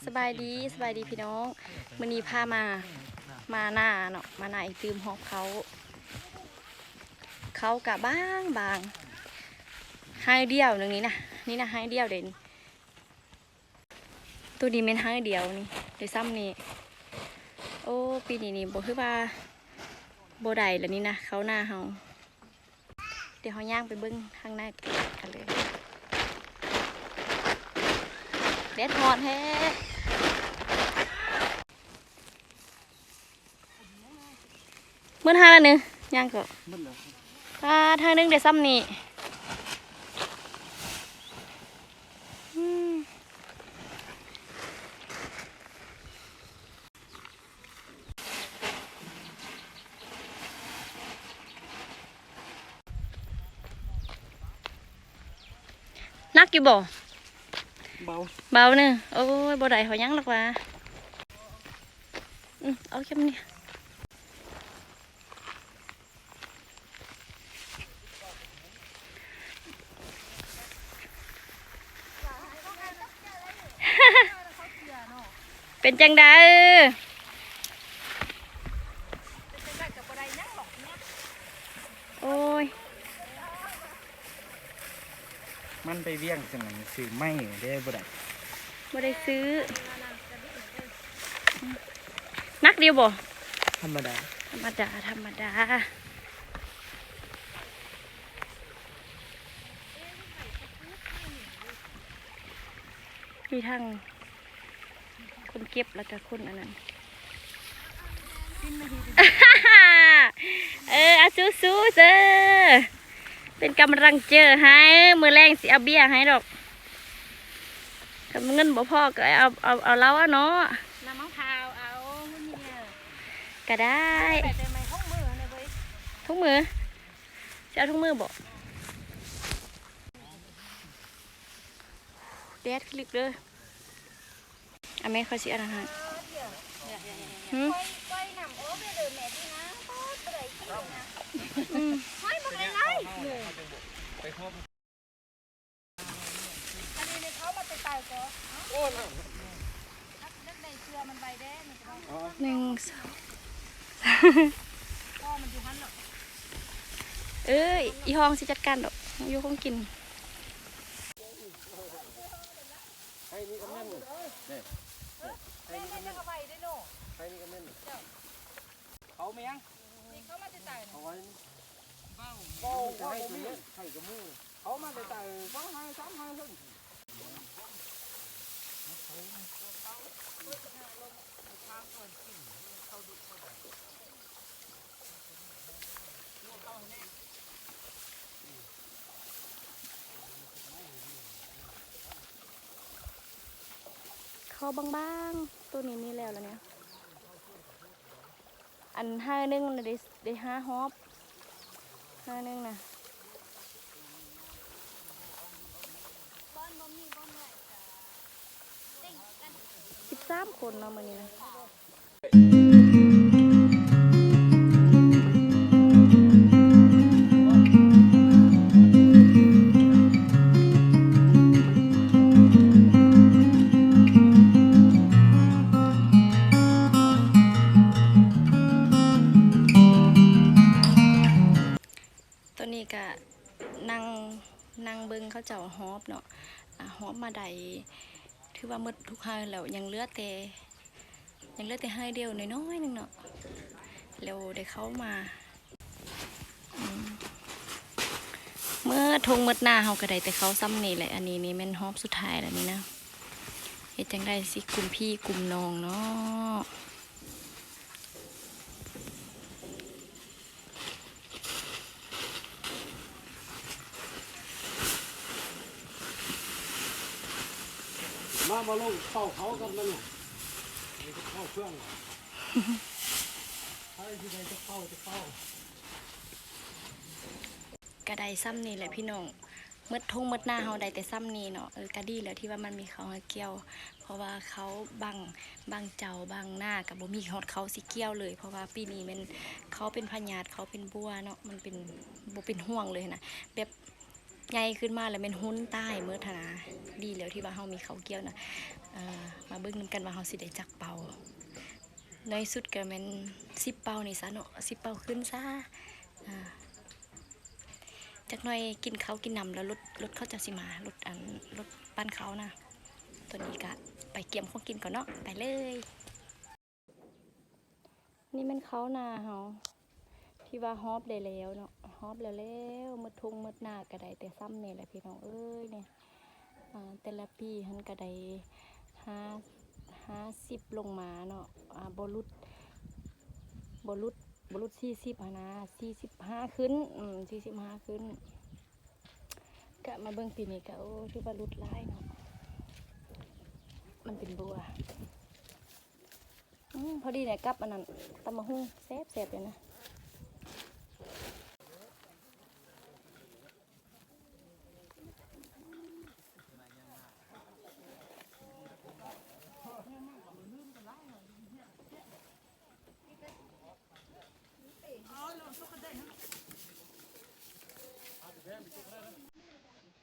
สบายดีพี่น้องมื้อนี้พามาหน้าเนาะมาหน้าอีตืมหอบเขากะบางให้เดียวหนึ่งนี่นะให้เดียวเด่นตัวนี้เป็นให้เดียวนี่เดี๋ยวซ้ำนี่โอ้ปีนี้นี่บ่คือว่าบ่ได้แล้วนี่นะเขาหน้าเฮาเดี๋ยวเฮาย่างไปเบิ่งข้างหน้ากันเลยแดดฮอดแท้เมื่อทางละนึงย่างก็ทางนึงเดี๋ยวซ้ำนี่นักอยู่บ่เบาเนอะโอ้ยบ่ได้หอยยังหรอกว่าเอาแค่นี้เป็นจังได้โอ้ยมันไปเวียงจังซื้อไม่ได้บ่ได้ซื้อนักเดียวบ่ธรรมดามีทั้งคนเก็บแล้วก็คนอันนั้นอาสู้เจอเป็นกำลังเจอให้มือแรงสิเอาเบี้ยให้ดอกถ้าเงินบ่พอก็เอาเล้าเนาะน้ำมะพร้าวเอาก็ได้ทุกมือจะเอาทุกมือบ่แดดคลิปเลยอเมเขาสิอะไรฮะหนึ่งสองอีห้องสิจัดการดอกอยู่ห้องกินเขาไม่ยังนี่เขามาจะตายเขาไว้เบ้าให้ตัวนี้ให้กับมือเขามาจะตายเขาให้ซ้ำให้ขึ้นเขาบางๆตัวนี้มีแล้วเนี่ยอันห้านึงได้ห้าฮอบห้านึงนะ13 คนเนาะมื้อนี้นะตัวนี้ก็นั่งเบิ้งเขาเจ้าฮอบเนาะฮอบมาได้ถือว่าหมดทุกให้แล้วยังเหลือแต่ให้เดียวน้อยนึงเนาะแล้วได้เข้ามาเมื่อทงมืดหน้าเฮาก็ได้แต่เขาซ้ำนี่แหละอันนี้นี่แม่นฮอบสุดท้ายแล้วนี่นะเฮ็ดจังได้สิกลุ่มพี่กลุ่มน้องเนาะมาลงเฝ้าเขากันแล้วเนี่ยเข้าเครื่องใครที่ใดจะเข้ากระไดซ้ำนี่แหละพี่น้องเมื่อทงเมื่อหน้าเฮาได้แต่ซ้ำนี่เนาะกระดีแล้วที่ว่ามันมีเขาให้เกี่ยวเพราะว่าเขาบางเจ้าบางหน้ากับบ่มีฮอดเขาสิเกี่ยวเลยเพราะว่าปีนี้มันเขาเป็นพญาติเขาเป็นบัวเนาะมันเป็นบ่เป็นห่วงเลยนะแบบ ใหญ่ขึ้นมาแล้วเป็นหุ้นใต้เมื่อธนาดีแล้วที่ว่าเฮามีเขาเกี่ยวนะมาเบิ่งนำกันว่าเฮาสิได้จักเป่าน้อยสุดก็แม่น10เป่านี่ซะเนาะ10เป่าขึ้นซะจักหน่อยกินข้าวกินน้ำแล้วรถเขาจะสิมารถรถปั้นเขานะตัวนี้ก็ไปเกี่ยมของกินก่อนเนาะไปเลยนี่มันเขานาเฮาที่ว่าฮอบได้แล้วเนาะฮอบแล้วมืดทุ่งมืดหน้าก็ได้แต่ซ้ำนี่แหละพี่น้องเอ้ยเนี่ยแต่ละปีหันก็ได้50ลงมาเนาะบรุษ40นะ45ขึ้น45ขึ้นก็มาเบิ่งปีนี้ก็โอ้ที่ว่ารุดหลายเนาะมันเป็นบัวพอดีเนี่ยกับอันนั้นตำมะฮุ่งแซ่บเลยนะ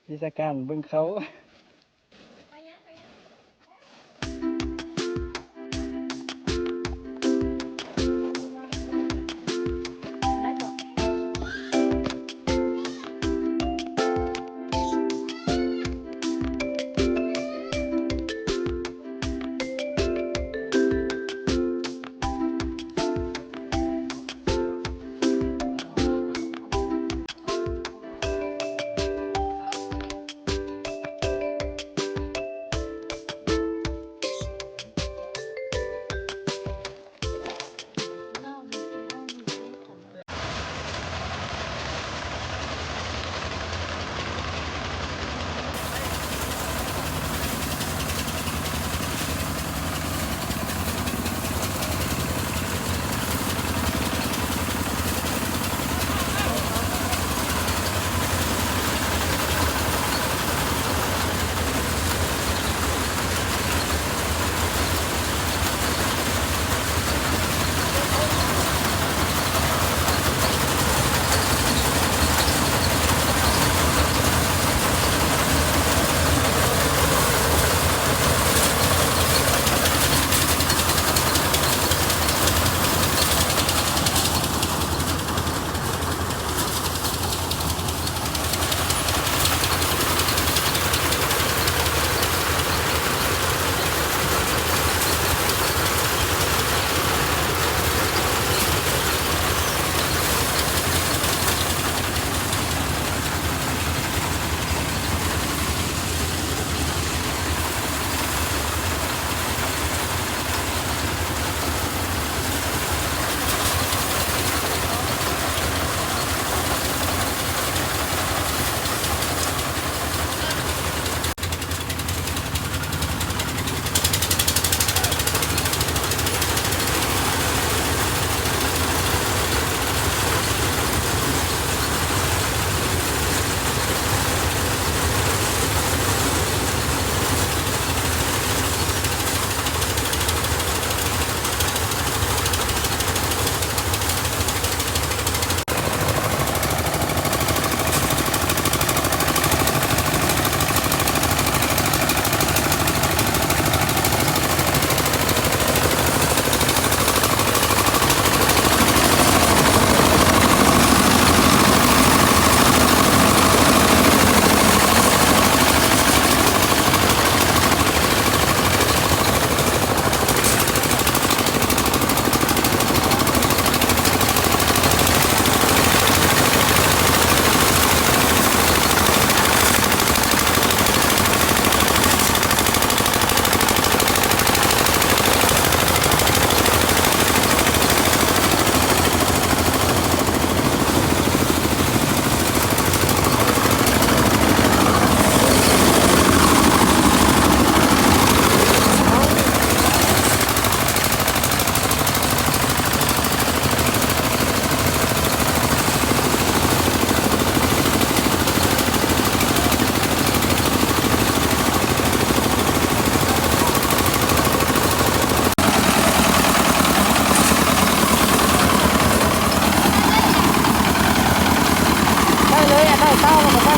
เทศกาลเบิ่งเขา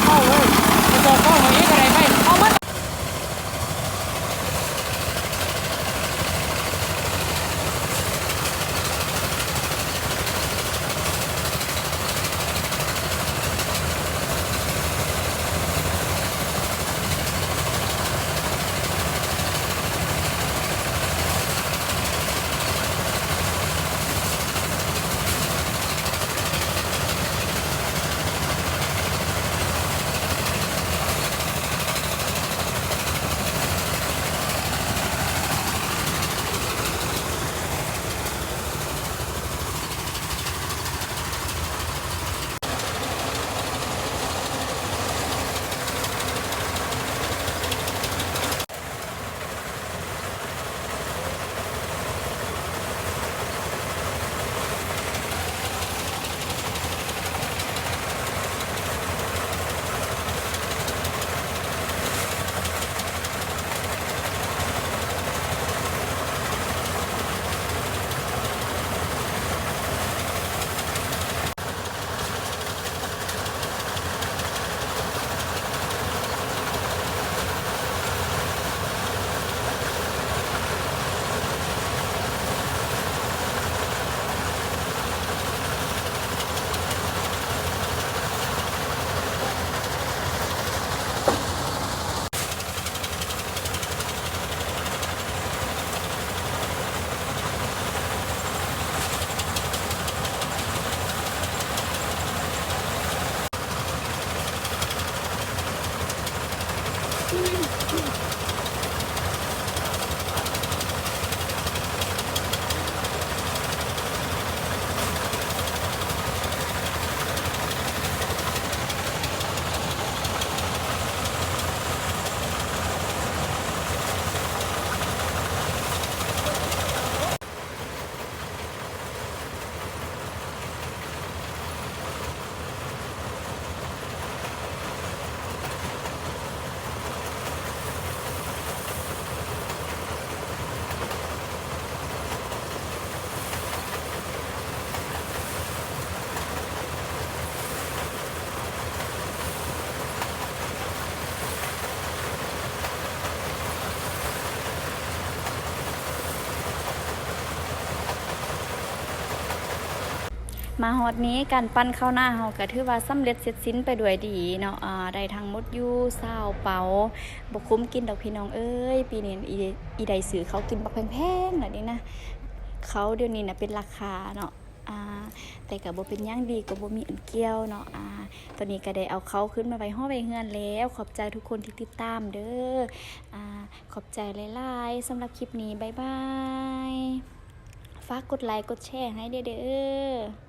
เข้าเลยจะบอกเข้ามาอีกอะไรไหมเอามันมาฮอดนี้การปั้นข้าวหน้าเฮาก็ถือว่าสำเร็จเสร็จสิ้นไปด้วยดีเนาะได้ทั้งหมดอยู่20เป๋าบ่คุ้มกินดอกพี่น้องเอ้ยปีนี้อีใดซื้อเขากินบักแพงๆน่ะนี่นะเขาเดี๋ยวนี้น่ะเป็นราคาเนาะแต่ก็บ่เป็นหยังดีก็บ่มีอันเกี่ยวเนาะตอนนี้ก็ได้เอาเขาขึ้นมาไว้ฮ้อไว้เฮือนแล้วขอบใจทุกคนที่ติดตามเด้อขอบใจหลายๆสำหรับคลิปนี้บ๊ายบายฝากกดไลค์กดแชร์ให้เด้อ